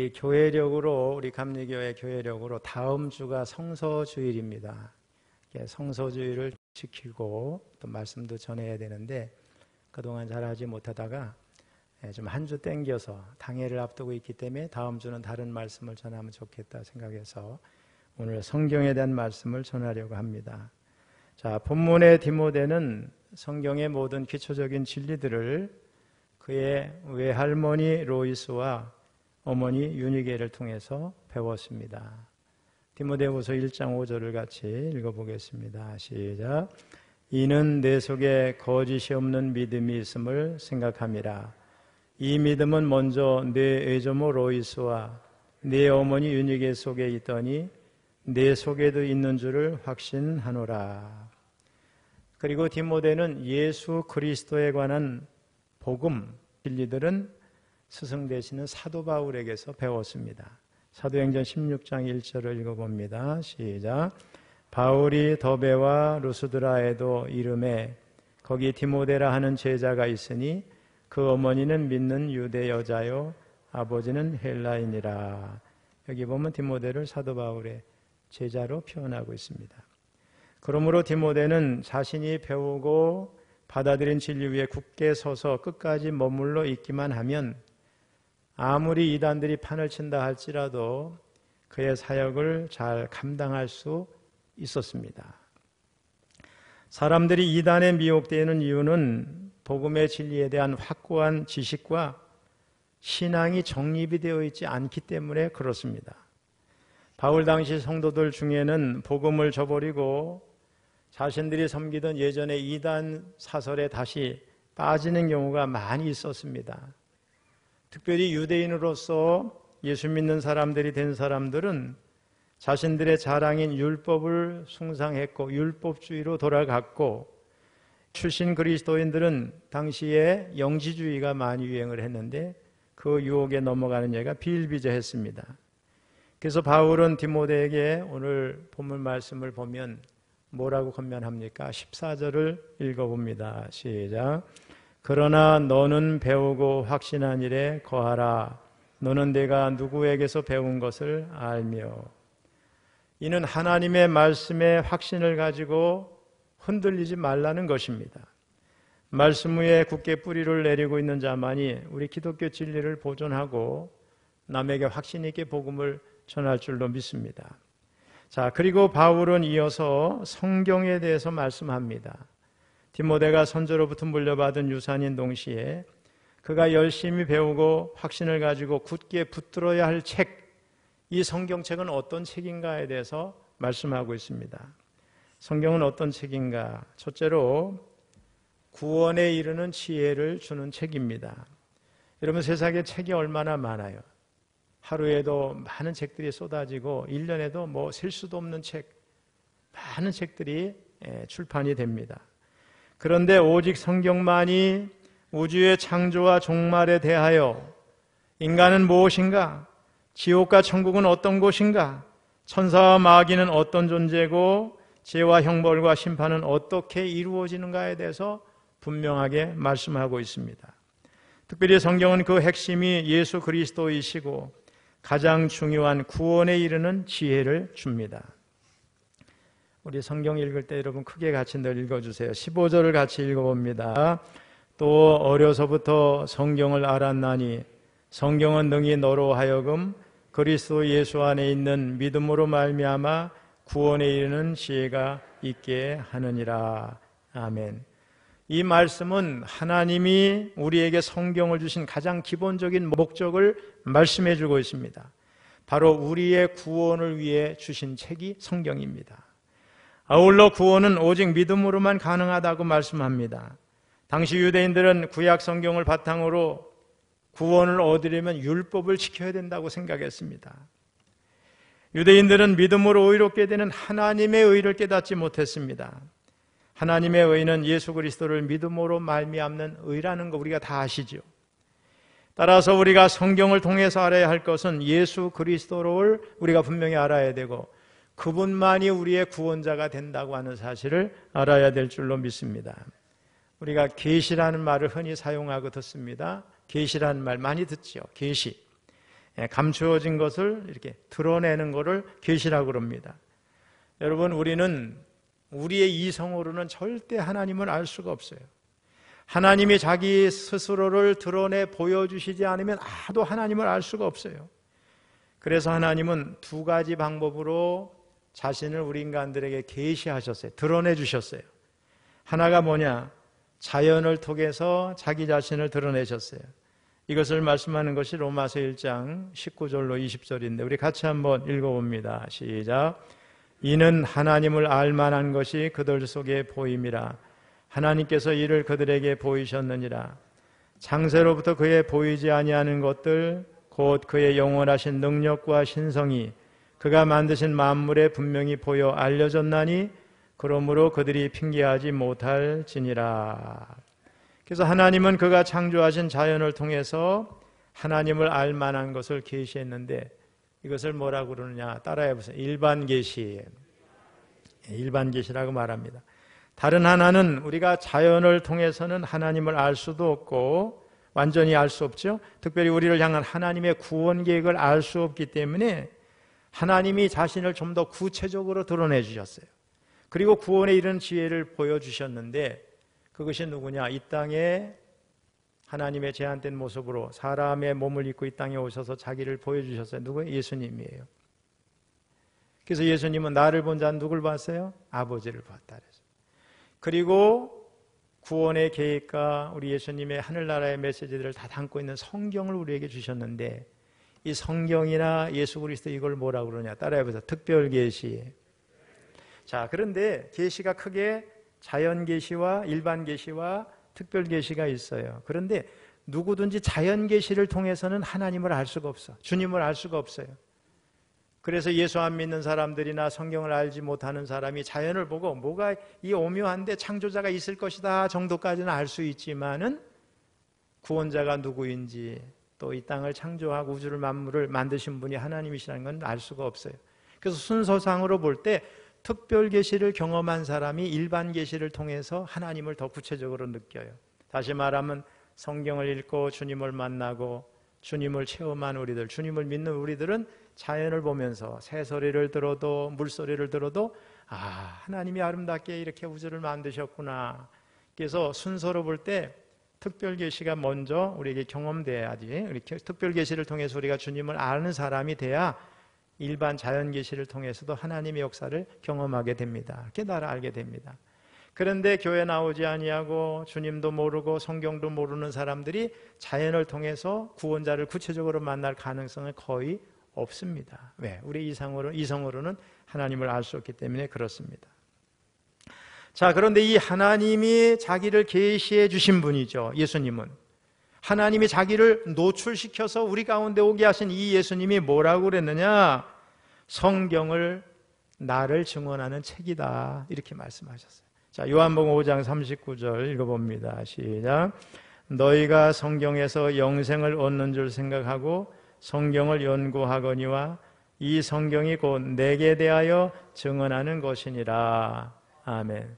우리 교회력으로, 우리 감리교회 교회력으로 다음 주가 성서주일입니다. 성서주일을 지키고 또 말씀도 전해야 되는데 그동안 잘하지 못하다가 좀 한 주 땡겨서 당회를 앞두고 있기 때문에 다음 주는 다른 말씀을 전하면 좋겠다 생각해서 오늘 성경에 대한 말씀을 전하려고 합니다. 자, 본문의 디모데는 성경의 모든 기초적인 진리들을 그의 외할머니 로이스와 어머니 유니게를 통해서 배웠습니다. 디모데후서 1장 5절을 같이 읽어보겠습니다. 시작. 이는 내 속에 거짓이 없는 믿음이 있음을 생각함이라. 이 믿음은 먼저 내 애조모 로이스와 내 어머니 유니게 속에 있더니 내 속에도 있는 줄을 확신하노라. 그리고 디모데는 예수 그리스도에 관한 복음, 진리들은 스승 되시는 사도 바울에게서 배웠습니다. 사도행전 16장 1절을 읽어봅니다. 시작. 바울이 더베와 루스드라에도 이름에 거기 디모데라 하는 제자가 있으니 그 어머니는 믿는 유대 여자요 아버지는 헬라인이라. 여기 보면 디모데를 사도 바울의 제자로 표현하고 있습니다. 그러므로 디모데는 자신이 배우고 받아들인 진리 위에 굳게 서서 끝까지 머물러 있기만 하면 아무리 이단들이 판을 친다 할지라도 그의 사역을 잘 감당할 수 있었습니다. 사람들이 이단에 미혹되는 이유는 복음의 진리에 대한 확고한 지식과 신앙이 정립이 되어 있지 않기 때문에 그렇습니다. 바울 당시 성도들 중에는 복음을 저버리고 자신들이 섬기던 예전의 이단 사설에 다시 빠지는 경우가 많이 있었습니다. 특별히 유대인으로서 예수 믿는 사람들이 된 사람들은 자신들의 자랑인 율법을 숭상했고 율법주의로 돌아갔고, 출신 그리스도인들은 당시에 영지주의가 많이 유행을 했는데 그 유혹에 넘어가는 예가 비일비재했습니다. 그래서 바울은 디모데에게 오늘 본문 말씀을 보면 뭐라고 권면합니까? 14절을 읽어봅니다. 시작. 그러나 너는 배우고 확신한 일에 거하라. 너는 내가 누구에게서 배운 것을 알며. 이는 하나님의 말씀에 확신을 가지고 흔들리지 말라는 것입니다. 말씀 위에 굳게 뿌리를 내리고 있는 자만이 우리 기독교 진리를 보존하고 남에게 확신 있게 복음을 전할 줄로 믿습니다. 자, 그리고 바울은 이어서 성경에 대해서 말씀합니다. 디모데가 선조로부터 물려받은 유산인 동시에 그가 열심히 배우고 확신을 가지고 굳게 붙들어야 할 책, 이 성경책은 어떤 책인가에 대해서 말씀하고 있습니다. 성경은 어떤 책인가? 첫째로 구원에 이르는 지혜를 주는 책입니다. 여러분, 세상에 책이 얼마나 많아요. 하루에도 많은 책들이 쏟아지고 1년에도 뭐 셀 수도 없는 책, 많은 책들이 출판이 됩니다. 그런데 오직 성경만이 우주의 창조와 종말에 대하여 인간은 무엇인가? 지옥과 천국은 어떤 곳인가? 천사와 마귀는 어떤 존재고 죄와 형벌과 심판은 어떻게 이루어지는가에 대해서 분명하게 말씀하고 있습니다. 특별히 성경은 그 핵심이 예수 그리스도이시고 가장 중요한 구원에 이르는 지혜를 줍니다. 우리 성경 읽을 때 여러분 크게 같이 늘 읽어주세요. 15절을 같이 읽어봅니다. 또 어려서부터 성경을 알았나니 성경은 능히 너로 하여금 그리스도 예수 안에 있는 믿음으로 말미암아 구원에 이르는 지혜가 있게 하느니라. 아멘. 이 말씀은 하나님이 우리에게 성경을 주신 가장 기본적인 목적을 말씀해 주고 있습니다. 바로 우리의 구원을 위해 주신 책이 성경입니다. 아울러 구원은 오직 믿음으로만 가능하다고 말씀합니다. 당시 유대인들은 구약 성경을 바탕으로 구원을 얻으려면 율법을 지켜야 된다고 생각했습니다. 유대인들은 믿음으로 의롭게 되는 하나님의 의를 깨닫지 못했습니다. 하나님의 의는 예수 그리스도를 믿음으로 말미암는 의라는 거 우리가 다 아시죠. 따라서 우리가 성경을 통해서 알아야 할 것은 예수 그리스도를 우리가 분명히 알아야 되고 그분만이 우리의 구원자가 된다고 하는 사실을 알아야 될 줄로 믿습니다. 우리가 계시라는 말을 흔히 사용하고 듣습니다. 계시라는 말 많이 듣죠. 계시. 감추어진 것을 이렇게 드러내는 것을 계시라고 그럽니다. 여러분, 우리는 우리의 이성으로는 절대 하나님을 알 수가 없어요. 하나님이 자기 스스로를 드러내 보여주시지 않으면 아도 하나님을 알 수가 없어요. 그래서 하나님은 두 가지 방법으로 자신을 우리 인간들에게 계시하셨어요. 드러내 주셨어요. 하나가 뭐냐? 자연을 통해서 자기 자신을 드러내셨어요. 이것을 말씀하는 것이 로마서 1장 19절로 20절인데 우리 같이 한번 읽어봅니다. 시작. 이는 하나님을 알만한 것이 그들 속에 보임이라. 하나님께서 이를 그들에게 보이셨느니라. 창세로부터 그의 보이지 아니하는 것들 곧 그의 영원하신 능력과 신성이 그가 만드신 만물에 분명히 보여 알려졌나니 그러므로 그들이 핑계하지 못할지니라. 그래서 하나님은 그가 창조하신 자연을 통해서 하나님을 알 만한 것을 계시했는데 이것을 뭐라고 그러느냐? 따라해 보세요. 일반 계시. 일반 계시라고 말합니다. 다른 하나는 우리가 자연을 통해서는 하나님을 알 수도 없고 완전히 알 수 없죠. 특별히 우리를 향한 하나님의 구원 계획을 알 수 없기 때문에 하나님이 자신을 좀 더 구체적으로 드러내 주셨어요. 그리고 구원에 이른 지혜를 보여주셨는데 그것이 누구냐? 이 땅에 하나님의 제한된 모습으로 사람의 몸을 입고 이 땅에 오셔서 자기를 보여주셨어요. 누구예요? 예수님이에요. 그래서 예수님은 나를 본 자는 누굴 봤어요? 아버지를 봤다 그래서. 그리고 구원의 계획과 우리 예수님의 하늘나라의 메시지들을 다 담고 있는 성경을 우리에게 주셨는데 이 성경이나 예수 그리스도 이걸 뭐라고 그러냐? 따라해 보세요. 특별 계시. 자, 그런데 계시가 크게 자연 계시와 일반 계시와 특별 계시가 있어요. 그런데 누구든지 자연 계시를 통해서는 하나님을 알 수가 없어. 주님을 알 수가 없어요. 그래서 예수 안 믿는 사람들이나 성경을 알지 못하는 사람이 자연을 보고 뭐가 이 오묘한데 창조자가 있을 것이다 정도까지는 알 수 있지만은 구원자가 누구인지 또 이 땅을 창조하고 우주를 만물을 만드신 분이 하나님이시라는 건 알 수가 없어요. 그래서 순서상으로 볼 때 특별 계시를 경험한 사람이 일반 계시를 통해서 하나님을 더 구체적으로 느껴요. 다시 말하면 성경을 읽고 주님을 만나고 주님을 체험한 우리들, 주님을 믿는 우리들은 자연을 보면서 새소리를 들어도 물소리를 들어도 하나님이 아름답게 이렇게 우주를 만드셨구나. 그래서 순서로 볼 때 특별 계시가 먼저 우리에게 경험돼야지. 이렇게 특별 계시를 통해서 우리가 주님을 아는 사람이 돼야 일반 자연 계시를 통해서도 하나님의 역사를 경험하게 됩니다. 깨달아 알게 됩니다. 그런데 교회 나오지 아니하고 주님도 모르고 성경도 모르는 사람들이 자연을 통해서 구원자를 구체적으로 만날 가능성은 거의 없습니다. 왜? 우리 이성으로는 하나님을 알 수 없기 때문에 그렇습니다. 자, 그런데 이 하나님이 자기를 계시해 주신 분이죠. 예수님은. 하나님이 자기를 노출시켜서 우리 가운데 오게 하신 이 예수님이 뭐라고 그랬느냐? 성경을 나를 증언하는 책이다. 이렇게 말씀하셨어요. 자, 요한복음 5장 39절 읽어봅니다. 시작. 너희가 성경에서 영생을 얻는 줄 생각하고 성경을 연구하거니와 이 성경이 곧 내게 대하여 증언하는 것이니라. 아멘.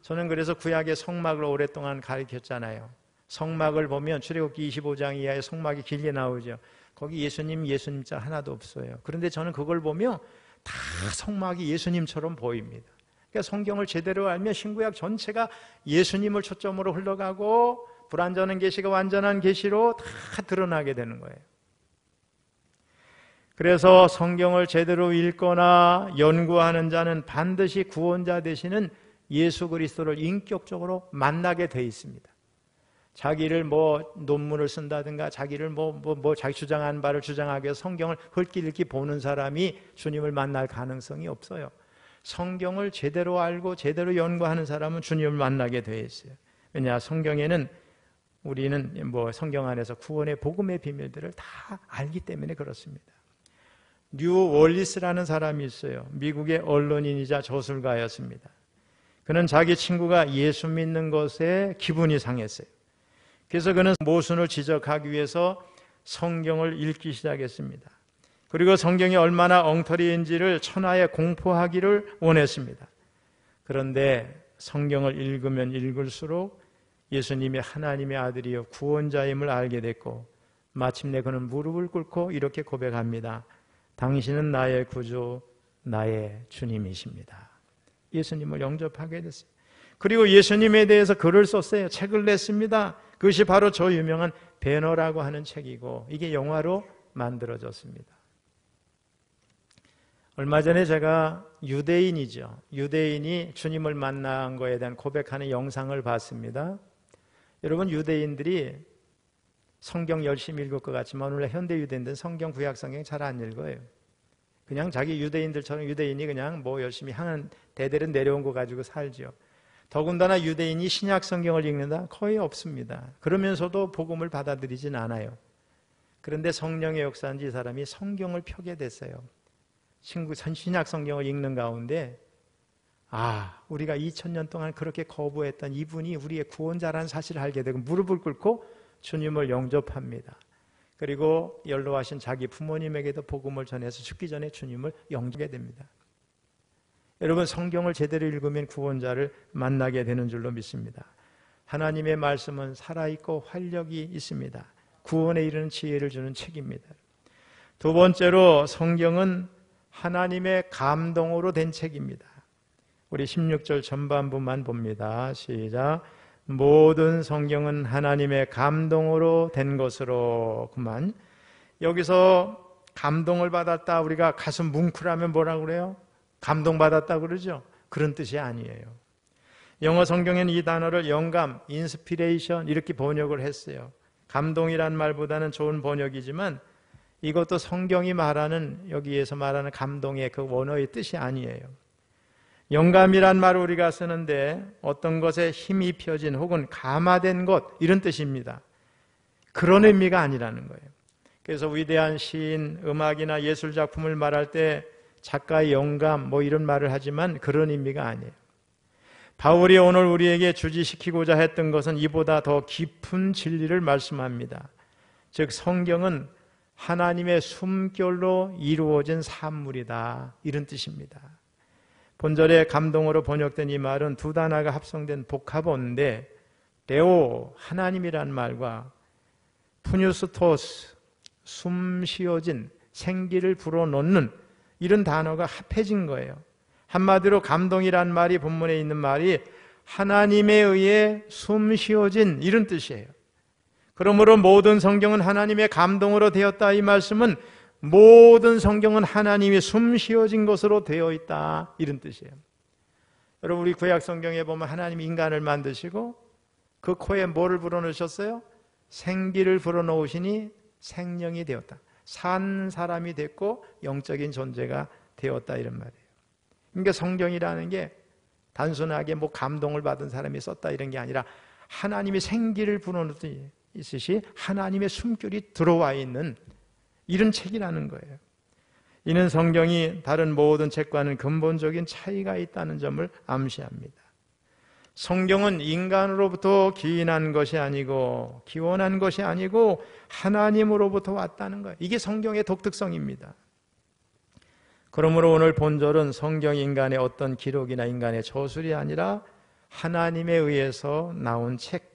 저는 그래서 구약의 성막을 오랫동안 가르쳤잖아요. 성막을 보면 출애굽기 25장 이하의 성막이 길게 나오죠. 거기 예수님자 하나도 없어요. 그런데 저는 그걸 보면 다 성막이 예수님처럼 보입니다. 그러니까 성경을 제대로 알면 신구약 전체가 예수님을 초점으로 흘러가고 불완전한 계시가 완전한 계시로 다 드러나게 되는 거예요. 그래서 성경을 제대로 읽거나 연구하는 자는 반드시 구원자 되시는 예수 그리스도를 인격적으로 만나게 돼 있습니다. 자기를 논문을 쓴다든가 자기를 자기 주장한 바를 주장하기 위해서 성경을 헐기읽기 보는 사람이 주님을 만날 가능성이 없어요. 성경을 제대로 알고 제대로 연구하는 사람은 주님을 만나게 되어 있어요. 왜냐? 성경에는 우리는 성경 안에서 구원의 복음의 비밀들을 다 알기 때문에 그렇습니다. 뉴 월리스라는 사람이 있어요. 미국의 언론인이자 저술가였습니다. 그는 자기 친구가 예수 믿는 것에 기분이 상했어요. 그래서 그는 모순을 지적하기 위해서 성경을 읽기 시작했습니다. 그리고 성경이 얼마나 엉터리인지를 천하에 공포하기를 원했습니다. 그런데 성경을 읽으면 읽을수록 예수님이 하나님의 아들이요 구원자임을 알게 됐고 마침내 그는 무릎을 꿇고 이렇게 고백합니다. 당신은 나의 구주, 나의 주님이십니다. 예수님을 영접하게 됐어요. 그리고 예수님에 대해서 글을 썼어요. 책을 냈습니다. 그것이 바로 저 유명한 배너라고 하는 책이고 이게 영화로 만들어졌습니다. 얼마 전에 제가 유대인이죠. 유대인이 주님을 만난 거에 대한 고백하는 영상을 봤습니다. 여러분, 유대인들이 성경 열심히 읽을 것 같지만 오늘 현대 유대인들은 성경, 구약 성경 잘 안 읽어요. 그냥 자기 유대인들처럼 유대인이 그냥 뭐 열심히 하는 대대로 내려온 거 가지고 살죠. 더군다나 유대인이 신약 성경을 읽는다? 거의 없습니다. 그러면서도 복음을 받아들이진 않아요. 그런데 성령의 역사인지 이 사람이 성경을 펴게 됐어요. 신약 성경을 읽는 가운데 우리가 2000년 동안 그렇게 거부했던 이분이 우리의 구원자라는 사실을 알게 되고 무릎을 꿇고 주님을 영접합니다. 그리고 연로하신 자기 부모님에게도 복음을 전해서 죽기 전에 주님을 영접하게 됩니다. 여러분, 성경을 제대로 읽으면 구원자를 만나게 되는 줄로 믿습니다. 하나님의 말씀은 살아있고 활력이 있습니다. 구원에 이르는 지혜를 주는 책입니다. 두 번째로 성경은 하나님의 감동으로 된 책입니다. 우리 16절 전반부만 봅니다. 시작. 모든 성경은 하나님의 감동으로 된 것으로. 그만. 여기서 감동을 받았다, 우리가 가슴 뭉클하면 뭐라고 그래요? 감동받았다 그러죠? 그런 뜻이 아니에요. 영어 성경에는 이 단어를 영감, 인스피레이션 이렇게 번역을 했어요. 감동이란 말보다는 좋은 번역이지만 이것도 성경이 말하는, 여기에서 말하는 감동의 그 원어의 뜻이 아니에요. 영감이란 말을 우리가 쓰는데 어떤 것에 힘이 입혀진 혹은 감화된 것, 이런 뜻입니다. 그런 의미가 아니라는 거예요. 그래서 위대한 시인, 음악이나 예술작품을 말할 때 작가의 영감 뭐 이런 말을 하지만 그런 의미가 아니에요. 바울이 오늘 우리에게 주지시키고자 했던 것은 이보다 더 깊은 진리를 말씀합니다. 즉 성경은 하나님의 숨결로 이루어진 산물이다, 이런 뜻입니다. 본절의 감동으로 번역된 이 말은 두 단어가 합성된 복합어인데 데오, 하나님이란 말과 푸뉴스토스, 숨 쉬어진, 생기를 불어넣는 이런 단어가 합해진 거예요. 한마디로 감동이란 말이 본문에 있는 말이 하나님에 의해 숨 쉬어진 이런 뜻이에요. 그러므로 모든 성경은 하나님의 감동으로 되었다, 이 말씀은 모든 성경은 하나님이 숨 쉬어진 것으로 되어 있다, 이런 뜻이에요. 여러분, 우리 구약 성경에 보면 하나님이 인간을 만드시고 그 코에 뭐를 불어넣으셨어요? 생기를 불어넣으시니 생명이 되었다. 산 사람이 됐고 영적인 존재가 되었다, 이런 말이에요. 그러니까 성경이라는 게 단순하게 뭐 감동을 받은 사람이 썼다 이런 게 아니라 하나님이 생기를 불어넣듯이 있으시 하나님의 숨결이 들어와 있는 이런 책이라는 거예요. 이는 성경이 다른 모든 책과는 근본적인 차이가 있다는 점을 암시합니다. 성경은 인간으로부터 기인한 것이 아니고 기원한 것이 아니고 하나님으로부터 왔다는 거예요. 이게 성경의 독특성입니다. 그러므로 오늘 본절은 성경 인간의 어떤 기록이나 인간의 저술이 아니라 하나님에 의해서 나온 책,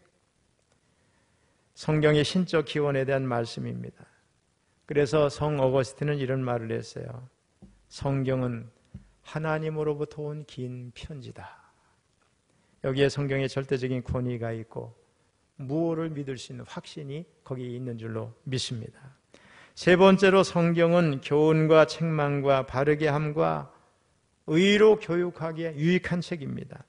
성경의 신적 기원에 대한 말씀입니다. 그래서 성 어거스틴은 이런 말을 했어요. 성경은 하나님으로부터 온 긴 편지다. 여기에 성경의 절대적인 권위가 있고 무엇을 믿을 수 있는 확신이 거기에 있는 줄로 믿습니다. 세 번째로 성경은 교훈과 책망과 바르게 함과 의로 교육하기에 유익한 책입니다.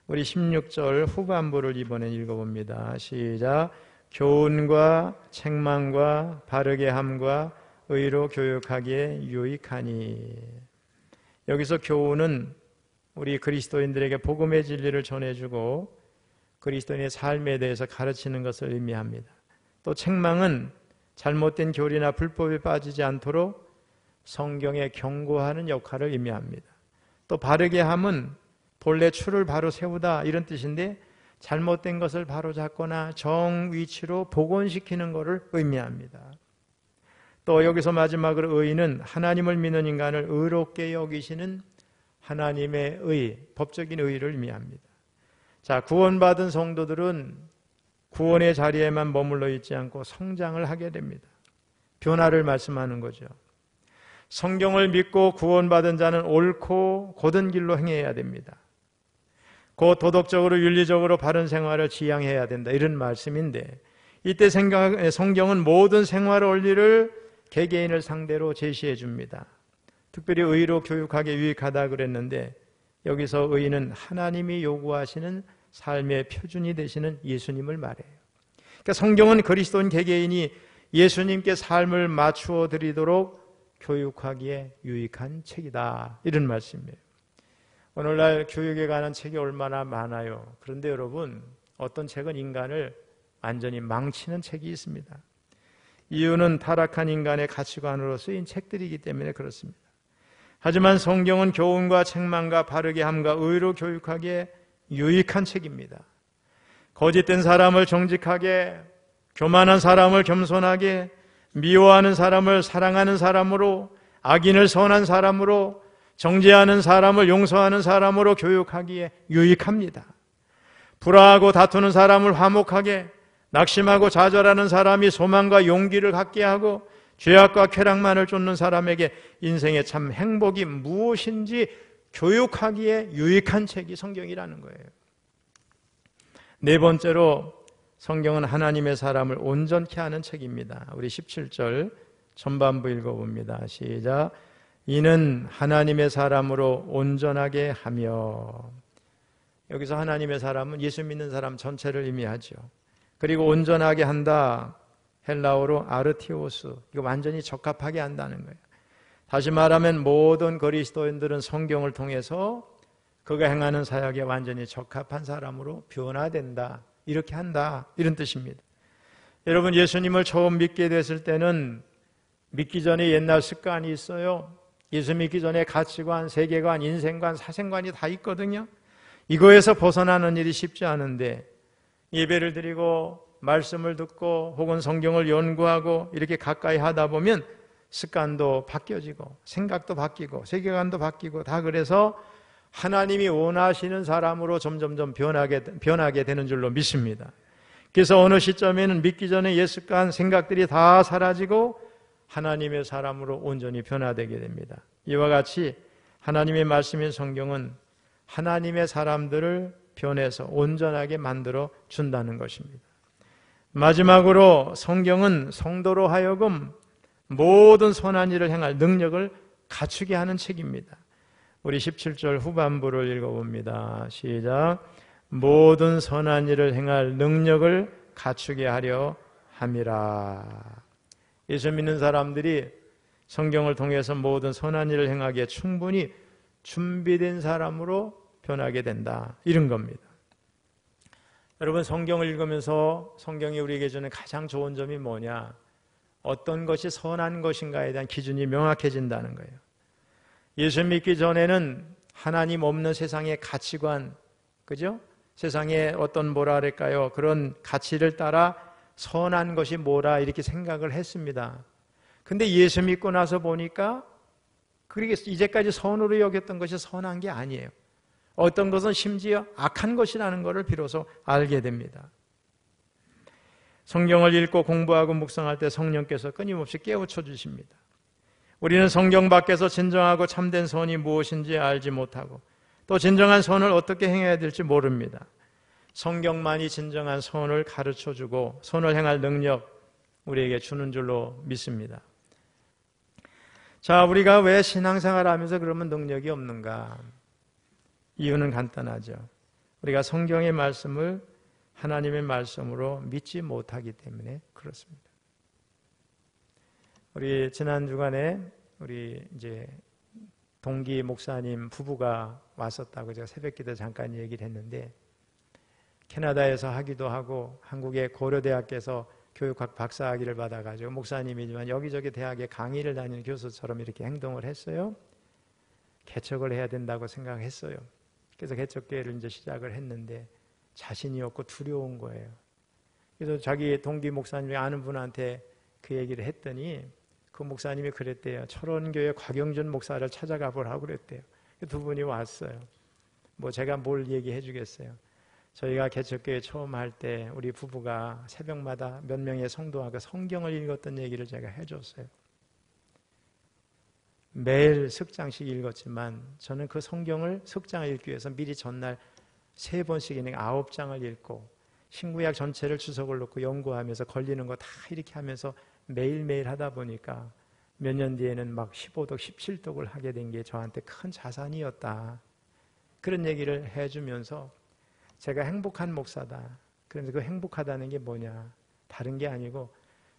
우리 16절 후반부를 이번에 읽어봅니다. 시작. 교훈과 책망과 바르게 함과 의로 교육하기에 유익하니. 여기서 교훈은 우리 그리스도인들에게 복음의 진리를 전해주고 그리스도인의 삶에 대해서 가르치는 것을 의미합니다. 또 책망은 잘못된 교리나 불법에 빠지지 않도록 성경에 경고하는 역할을 의미합니다. 또 바르게 함은 본래 추를 바로 세우다 이런 뜻인데 잘못된 것을 바로 잡거나 정위치로 복원시키는 것을 의미합니다. 또 여기서 마지막으로 의는 하나님을 믿는 인간을 의롭게 여기시는 하나님의 의, 법적인 의를 의미합니다. 자, 구원받은 성도들은 구원의 자리에만 머물러 있지 않고 성장을 하게 됩니다. 변화를 말씀하는 거죠. 성경을 믿고 구원받은 자는 옳고 곧은 길로 행해야 됩니다. 곧 도덕적으로 윤리적으로 바른 생활을 지향해야 된다, 이런 말씀인데, 이때 성경은 모든 생활 원리를 개개인을 상대로 제시해 줍니다. 특별히 의로 교육하기에 유익하다 그랬는데, 여기서 의는 하나님이 요구하시는 삶의 표준이 되시는 예수님을 말해요. 그러니까 성경은 그리스도인 개개인이 예수님께 삶을 맞추어 드리도록 교육하기에 유익한 책이다, 이런 말씀이에요. 오늘날 교육에 관한 책이 얼마나 많아요. 그런데 여러분, 어떤 책은 인간을 완전히 망치는 책이 있습니다. 이유는 타락한 인간의 가치관으로 쓰인 책들이기 때문에 그렇습니다. 하지만 성경은 교훈과 책망과 바르게 함과 의로 교육하기에 유익한 책입니다. 거짓된 사람을 정직하게, 교만한 사람을 겸손하게, 미워하는 사람을 사랑하는 사람으로, 악인을 선한 사람으로, 정죄하는 사람을 용서하는 사람으로 교육하기에 유익합니다. 불화하고 다투는 사람을 화목하게, 낙심하고 좌절하는 사람이 소망과 용기를 갖게 하고, 죄악과 쾌락만을 쫓는 사람에게 인생의 참 행복이 무엇인지 교육하기에 유익한 책이 성경이라는 거예요. 네 번째로, 성경은 하나님의 사람을 온전케 하는 책입니다. 우리 17절 전반부 읽어봅니다. 시작. 이는 하나님의 사람으로 온전하게 하며. 여기서 하나님의 사람은 예수 믿는 사람 전체를 의미하죠. 그리고 온전하게 한다, 헬라어로 아르티오스, 이거 완전히 적합하게 한다는 거예요. 다시 말하면 모든 그리스도인들은 성경을 통해서 그가 행하는 사역에 완전히 적합한 사람으로 변화된다, 이렇게 한다, 이런 뜻입니다. 여러분, 예수님을 처음 믿게 됐을 때는 믿기 전에 옛날 습관이 있어요. 예수 믿기 전에 가치관, 세계관, 인생관, 사생관이 다 있거든요. 이거에서 벗어나는 일이 쉽지 않은데, 예배를 드리고 말씀을 듣고 혹은 성경을 연구하고 이렇게 가까이 하다 보면 습관도 바뀌어지고 생각도 바뀌고 세계관도 바뀌고, 다 그래서 하나님이 원하시는 사람으로 점점점 변하게 되는 줄로 믿습니다. 그래서 어느 시점에는 믿기 전에 옛 습관, 생각들이 다 사라지고 하나님의 사람으로 온전히 변화되게 됩니다. 이와 같이 하나님의 말씀인 성경은 하나님의 사람들을 변해서 온전하게 만들어 준다는 것입니다. 마지막으로 성경은 성도로 하여금 모든 선한 일을 행할 능력을 갖추게 하는 책입니다. 우리 17절 후반부를 읽어봅니다. 시작. 모든 선한 일을 행할 능력을 갖추게 하려 함이라. 예수 믿는 사람들이 성경을 통해서 모든 선한 일을 행하기에 충분히 준비된 사람으로 변하게 된다, 이런 겁니다. 여러분, 성경을 읽으면서 성경이 우리에게 주는 가장 좋은 점이 뭐냐? 어떤 것이 선한 것인가에 대한 기준이 명확해진다는 거예요. 예수 믿기 전에는 하나님 없는 세상의 가치관, 그죠? 세상에 어떤 뭐랄까요? 그런 가치를 따라 선한 것이 뭐라 이렇게 생각을 했습니다. 근데 예수 믿고 나서 보니까 그게 이제까지 선으로 여겼던 것이 선한 게 아니에요. 어떤 것은 심지어 악한 것이라는 것을 비로소 알게 됩니다. 성경을 읽고 공부하고 묵상할 때 성령께서 끊임없이 깨우쳐 주십니다. 우리는 성경 밖에서 진정하고 참된 선이 무엇인지 알지 못하고 또 진정한 선을 어떻게 행해야 될지 모릅니다. 성경만이 진정한 선을 가르쳐주고 선을 행할 능력 우리에게 주는 줄로 믿습니다. 자, 우리가 왜 신앙생활을 하면서 그러면 능력이 없는가? 이유는 간단하죠. 우리가 성경의 말씀을 하나님의 말씀으로 믿지 못하기 때문에 그렇습니다. 우리 지난 주간에 우리 이제 동기 목사님 부부가 왔었다고 제가 새벽기도 잠깐 얘기를 했는데, 캐나다에서 하기도 하고 한국의 고려대학교에서 교육학 박사학위를 받아가지고 목사님이지만 여기저기 대학에 강의를 다니는 교수처럼 이렇게 행동을 했어요. 개척을 해야 된다고 생각했어요. 그래서 개척교회를 이제 시작을 했는데 자신이 없고 두려운 거예요. 그래서 자기 동기 목사님이 아는 분한테 그 얘기를 했더니 그 목사님이 그랬대요. 철원교회 곽영준 목사를 찾아가 보라고 그랬대요. 두 분이 왔어요. 뭐 제가 뭘 얘기해 주겠어요. 저희가 개척교회 처음 할 때 우리 부부가 새벽마다 몇 명의 성도하고 성경을 읽었던 얘기를 제가 해줬어요. 매일 석장씩 읽었지만 저는 그 성경을 석장을 읽기 위해서 미리 전날 3번씩이니까 9장을 읽고 신구약 전체를 주석을 놓고 연구하면서 걸리는 거 다 이렇게 하면서 매일매일 하다 보니까 몇 년 뒤에는 막 15독, 17독을 하게 된 게 저한테 큰 자산이었다. 그런 얘기를 해주면서 제가 행복한 목사다. 그런데 그 행복하다는 게 뭐냐? 다른 게 아니고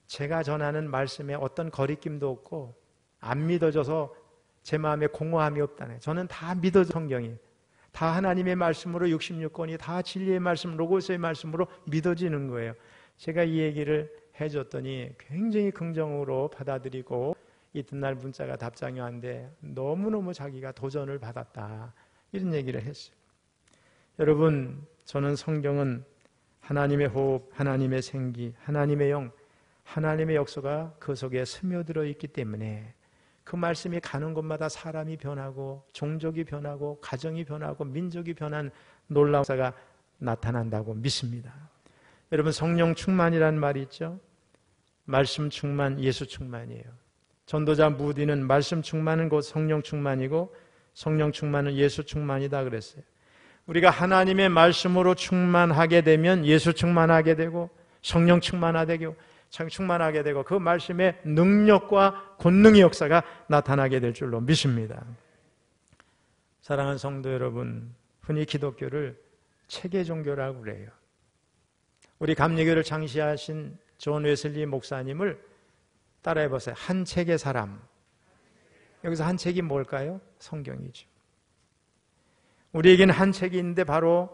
제가 전하는 말씀에 어떤 거리낌도 없고 안 믿어져서 제 마음에 공허함이 없다네. 저는 다 믿어져. 성경이 다 하나님의 말씀으로 66권이 다 진리의 말씀, 로고스의 말씀으로 믿어지는 거예요. 제가 이 얘기를 해줬더니 굉장히 긍정으로 받아들이고 이튿날 문자가 답장이 왔는데 너무너무 자기가 도전을 받았다. 이런 얘기를 했어요. 여러분, 저는 성경은 하나님의 호흡, 하나님의 생기, 하나님의 영, 하나님의 역사가 그 속에 스며들어 있기 때문에 그 말씀이 가는 곳마다 사람이 변하고 종족이 변하고 가정이 변하고 민족이 변한 놀라운 역사가 나타난다고 믿습니다. 여러분, 성령 충만이라는 말이 있죠. 말씀 충만, 예수 충만이에요. 전도자 무디는 말씀 충만은 곧 성령 충만이고 성령 충만은 예수 충만이다 그랬어요. 우리가 하나님의 말씀으로 충만하게 되면 예수 충만하게 되고 성령 충만하게 되고 그 말씀의 능력과 권능의 역사가 나타나게 될 줄로 믿습니다. 사랑하는 성도 여러분, 흔히 기독교를 체계 종교라고 그래요. 우리 감리교를 창시하신 존 웨슬리 목사님을 따라해보세요. 한 책의 사람. 여기서 한 책이 뭘까요? 성경이죠. 우리에게는 한 책이 있는데 바로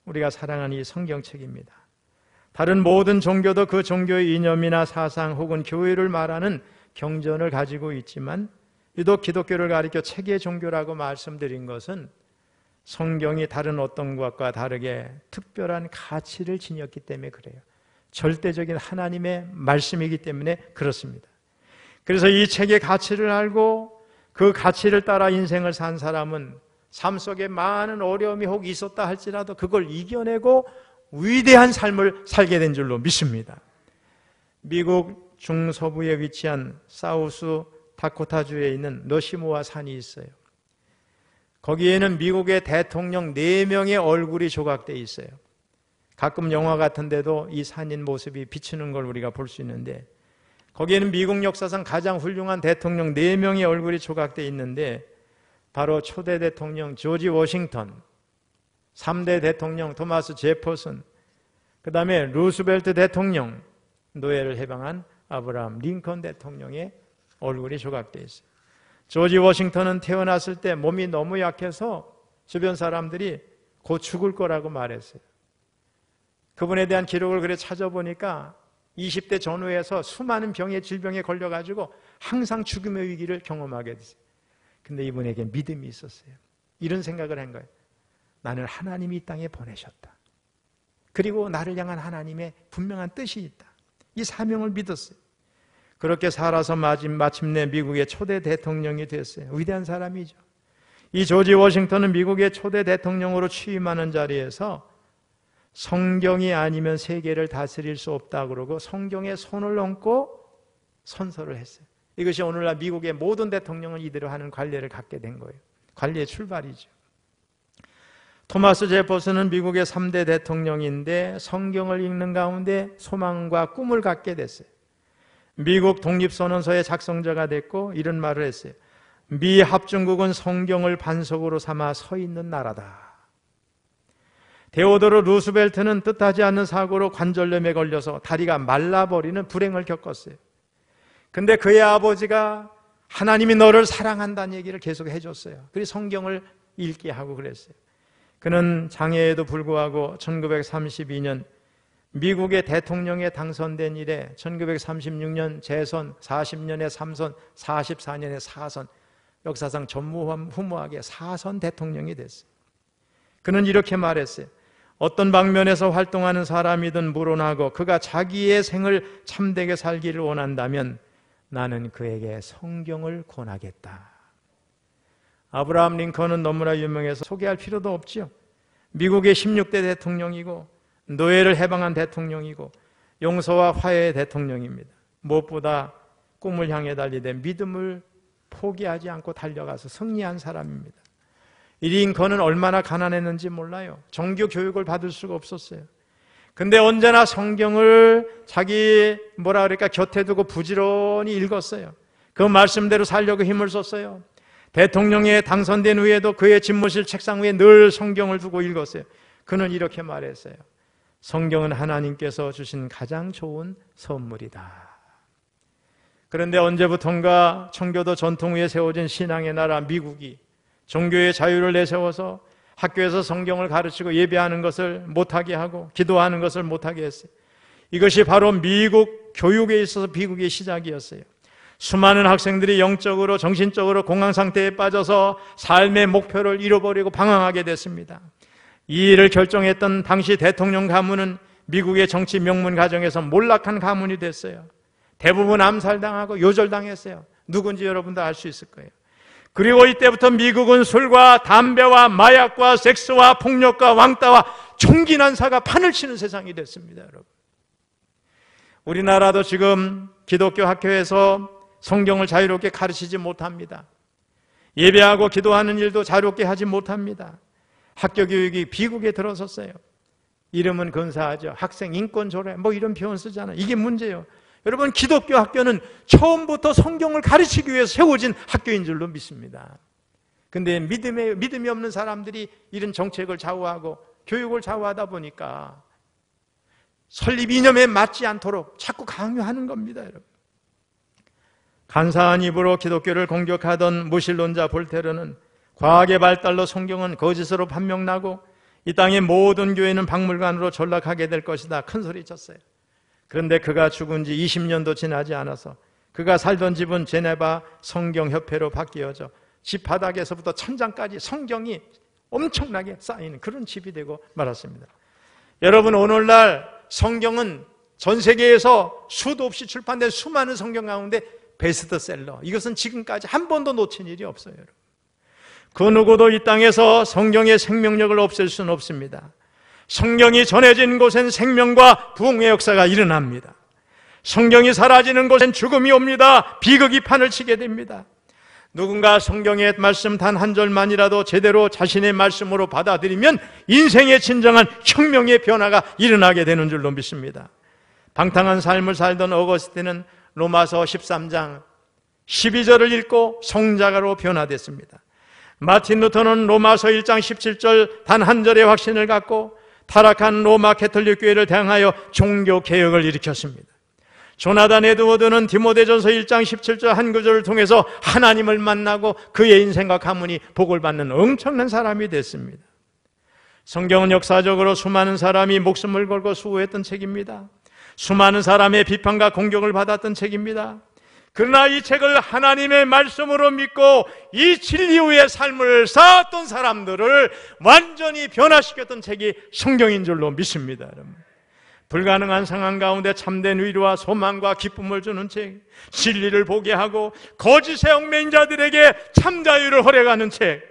우리가 사랑하는 이 성경책입니다. 다른 모든 종교도 그 종교의 이념이나 사상 혹은 교회를 말하는 경전을 가지고 있지만 유독 기독교를 가리켜 체계 종교라고 말씀드린 것은 성경이 다른 어떤 것과 다르게 특별한 가치를 지녔기 때문에 그래요. 절대적인 하나님의 말씀이기 때문에 그렇습니다. 그래서 이 책의 가치를 알고 그 가치를 따라 인생을 산 사람은 삶 속에 많은 어려움이 혹 있었다 할지라도 그걸 이겨내고 위대한 삶을 살게 된 줄로 믿습니다. 미국 중서부에 위치한 사우스 다코타주에 있는 너시모아 산이 있어요. 거기에는 미국의 대통령 4명의 얼굴이 조각되어 있어요. 가끔 영화 같은 데도 이 산인 모습이 비치는 걸 우리가 볼 수 있는데 거기에는 미국 역사상 가장 훌륭한 대통령 4명의 얼굴이 조각되어 있는데 바로 초대 대통령 조지 워싱턴, 3대 대통령 토마스 제퍼슨, 그 다음에 루스벨트 대통령, 노예를 해방한 아브라함 링컨 대통령의 얼굴이 조각되어 있어요. 조지 워싱턴은 태어났을 때 몸이 너무 약해서 주변 사람들이 곧 죽을 거라고 말했어요. 그분에 대한 기록을 그래 찾아보니까 20대 전후에서 수많은 질병에 걸려가지고 항상 죽음의 위기를 경험하게 됐어요. 근데 이분에게 믿음이 있었어요. 이런 생각을 한 거예요. 나는 하나님이 이 땅에 보내셨다. 그리고 나를 향한 하나님의 분명한 뜻이 있다. 이 사명을 믿었어요. 그렇게 살아서 마침내 미국의 초대 대통령이 됐어요. 위대한 사람이죠. 이 조지 워싱턴은 미국의 초대 대통령으로 취임하는 자리에서 성경이 아니면 세계를 다스릴 수 없다 그러고 성경에 손을 얹고 선서를 했어요. 이것이 오늘날 미국의 모든 대통령은 이대로 하는 관례를 갖게 된 거예요. 관례의 출발이죠. 토마스 제퍼슨은 미국의 3대 대통령인데 성경을 읽는 가운데 소망과 꿈을 갖게 됐어요. 미국 독립선언서의 작성자가 됐고 이런 말을 했어요. 미 합중국은 성경을 반석으로 삼아 서 있는 나라다. 데오도르 루스벨트는 뜻하지 않는 사고로 관절염에 걸려서 다리가 말라버리는 불행을 겪었어요. 근데 그의 아버지가 하나님이 너를 사랑한다는 얘기를 계속 해줬어요. 그래서 성경을 읽게 하고 그랬어요. 그는 장애에도 불구하고 1932년 미국의 대통령에 당선된 이래 1936년 재선, 40년에 3선, 44년에 4선, 역사상 전무후무하게 4선 대통령이 됐어요. 그는 이렇게 말했어요. 어떤 방면에서 활동하는 사람이든 물어나고 그가 자기의 생을 참되게 살기를 원한다면 나는 그에게 성경을 권하겠다. 아브라함 링컨은 너무나 유명해서 소개할 필요도 없지요. 미국의 16대 대통령이고 노예를 해방한 대통령이고 용서와 화해의 대통령입니다. 무엇보다 꿈을 향해 달리되 믿음을 포기하지 않고 달려가서 승리한 사람입니다. 이 링컨은 얼마나 가난했는지 몰라요. 정규 교육을 받을 수가 없었어요. 근데 언제나 성경을 자기 곁에 두고 부지런히 읽었어요. 그 말씀대로 살려고 힘을 썼어요. 대통령에 당선된 후에도 그의 집무실 책상 위에 늘 성경을 두고 읽었어요. 그는 이렇게 말했어요. 성경은 하나님께서 주신 가장 좋은 선물이다. 그런데 언제부턴가 청교도 전통 위에 세워진 신앙의 나라 미국이 종교의 자유를 내세워서 학교에서 성경을 가르치고 예배하는 것을 못하게 하고 기도하는 것을 못하게 했어요. 이것이 바로 미국 교육에 있어서 비극의 시작이었어요. 수많은 학생들이 영적으로 정신적으로 공황 상태에 빠져서 삶의 목표를 잃어버리고 방황하게 됐습니다. 이 일을 결정했던 당시 대통령 가문은 미국의 정치 명문 가정에서 몰락한 가문이 됐어요. 대부분 암살당하고 요절당했어요. 누군지 여러분도 알 수 있을 거예요. 그리고 이때부터 미국은 술과 담배와 마약과 섹스와 폭력과 왕따와 총기 난사가 판을 치는 세상이 됐습니다. 여러분, 우리나라도 지금 기독교 학교에서 성경을 자유롭게 가르치지 못합니다. 예배하고 기도하는 일도 자유롭게 하지 못합니다. 학교 교육이 비극에 들어섰어요. 이름은 근사하죠. 학생 인권 조례 이런 표현 쓰잖아요. 이게 문제예요. 여러분, 기독교 학교는 처음부터 성경을 가르치기 위해서 세워진 학교인 줄로 믿습니다. 근데 믿음이 없는 사람들이 이런 정책을 좌우하고 교육을 좌우하다 보니까 설립 이념에 맞지 않도록 자꾸 강요하는 겁니다. 여러분, 간사한 입으로 기독교를 공격하던 무신론자 볼테르는 과학의 발달로 성경은 거짓으로 판명나고 이 땅의 모든 교회는 박물관으로 전락하게 될 것이다 큰 소리쳤어요. 그런데 그가 죽은 지 20년도 지나지 않아서 그가 살던 집은 제네바 성경협회로 바뀌어져 집 바닥에서부터 천장까지 성경이 엄청나게 쌓이는 그런 집이 되고 말았습니다. 여러분, 오늘날 성경은 전 세계에서 수도 없이 출판된 수많은 성경 가운데 베스트셀러, 이것은 지금까지 한 번도 놓친 일이 없어요. 여러분, 그 누구도 이 땅에서 성경의 생명력을 없앨 수는 없습니다. 성경이 전해진 곳엔 생명과 부흥의 역사가 일어납니다. 성경이 사라지는 곳엔 죽음이 옵니다. 비극이 판을 치게 됩니다. 누군가 성경의 말씀 단 한 절만이라도 제대로 자신의 말씀으로 받아들이면 인생의 진정한 혁명의 변화가 일어나게 되는 줄로 믿습니다. 방탕한 삶을 살던 어거스틴은 로마서 13장 12절을 읽고 성자가로 변화됐습니다. 마틴 루터는 로마서 1장 17절 단 한 절의 확신을 갖고 타락한 로마 캐톨릭 교회를 대항하여 종교 개혁을 일으켰습니다. 조나단 에드워드는 디모데전서 1장 17절 한 구절을 통해서 하나님을 만나고 그의 인생과 가문이 복을 받는 엄청난 사람이 됐습니다. 성경은 역사적으로 수많은 사람이 목숨을 걸고 수호했던 책입니다. 수많은 사람의 비판과 공격을 받았던 책입니다. 그러나 이 책을 하나님의 말씀으로 믿고 이 진리 위의 삶을 쌓았던 사람들을 완전히 변화시켰던 책이 성경인 줄로 믿습니다. 여러분, 불가능한 상황 가운데 참된 위로와 소망과 기쁨을 주는 책, 진리를 보게 하고 거짓의 얽매인 자들에게 참 자유를 허락하는 책,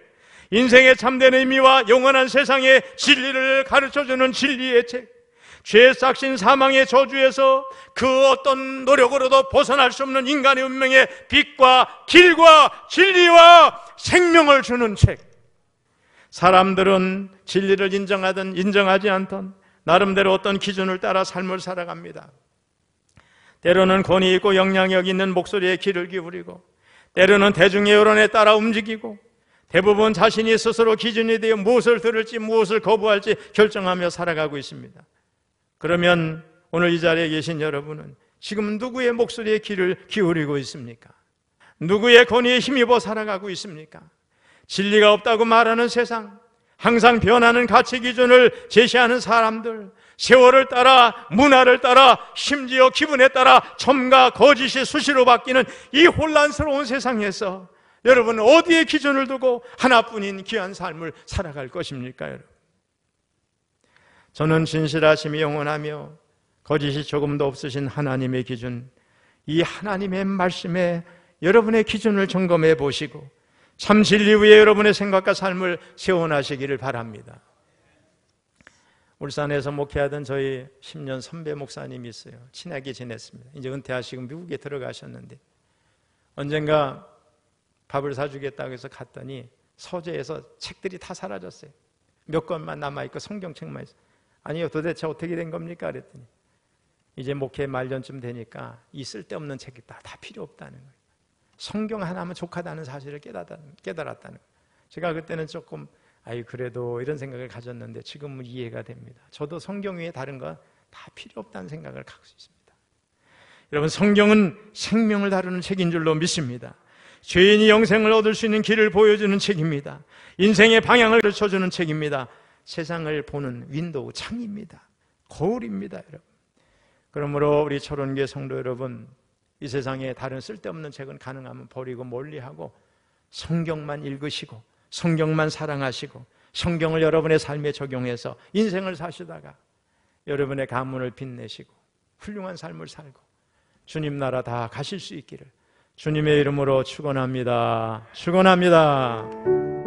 인생의 참된 의미와 영원한 세상의 진리를 가르쳐주는 진리의 책, 죄의 싹신 사망의 저주에서 그 어떤 노력으로도 벗어날 수 없는 인간의 운명의 빛과 길과 진리와 생명을 주는 책. 사람들은 진리를 인정하든 인정하지 않든 나름대로 어떤 기준을 따라 삶을 살아갑니다. 때로는 권위 있고 영향력 있는 목소리에 귀를 기울이고, 때로는 대중의 여론에 따라 움직이고, 대부분 자신이 스스로 기준이 되어 무엇을 들을지 무엇을 거부할지 결정하며 살아가고 있습니다. 그러면 오늘 이 자리에 계신 여러분은 지금 누구의 목소리에 귀를 기울이고 있습니까? 누구의 권위에 힘입어 살아가고 있습니까? 진리가 없다고 말하는 세상, 항상 변하는 가치 기준을 제시하는 사람들, 세월을 따라, 문화를 따라, 심지어 기분에 따라 점과 거짓이 수시로 바뀌는 이 혼란스러운 세상에서 여러분은 어디에 기준을 두고 하나뿐인 귀한 삶을 살아갈 것입니까? 여러분, 저는 진실하심이 영원하며 거짓이 조금도 없으신 하나님의 기준, 이 하나님의 말씀에 여러분의 기준을 점검해 보시고 참 진리 위에 여러분의 생각과 삶을 세워나시기를 바랍니다. 울산에서 목회하던 저희 10년 선배 목사님이 있어요. 친하게 지냈습니다. 이제 은퇴하시고 미국에 들어가셨는데 언젠가 밥을 사주겠다고 해서 갔더니 서재에서 책들이 다 사라졌어요. 몇 권만 남아있고 성경책만 있어요. 아니요, 도대체 어떻게 된 겁니까? 그랬더니 이제 목회 말년쯤 되니까 이 쓸데없는 책이 다 필요 없다는 거예요. 성경 하나면 족하다는 사실을 깨달았다는 거예요. 제가 그때는 조금 그래도 이런 생각을 가졌는데 지금은 이해가 됩니다. 저도 성경 외에 다른 건 다 필요 없다는 생각을 갖고 있습니다. 여러분, 성경은 생명을 다루는 책인 줄로 믿습니다. 죄인이 영생을 얻을 수 있는 길을 보여주는 책입니다. 인생의 방향을 가르쳐주는 책입니다. 세상을 보는 윈도우, 창입니다. 거울입니다, 여러분. 그러므로 우리 철원교회 성도 여러분, 이 세상에 다른 쓸데없는 책은 가능하면 버리고 멀리하고 성경만 읽으시고 성경만 사랑하시고 성경을 여러분의 삶에 적용해서 인생을 사시다가 여러분의 가문을 빛내시고 훌륭한 삶을 살고 주님 나라 다 가실 수 있기를 주님의 이름으로 축원합니다. 축원합니다.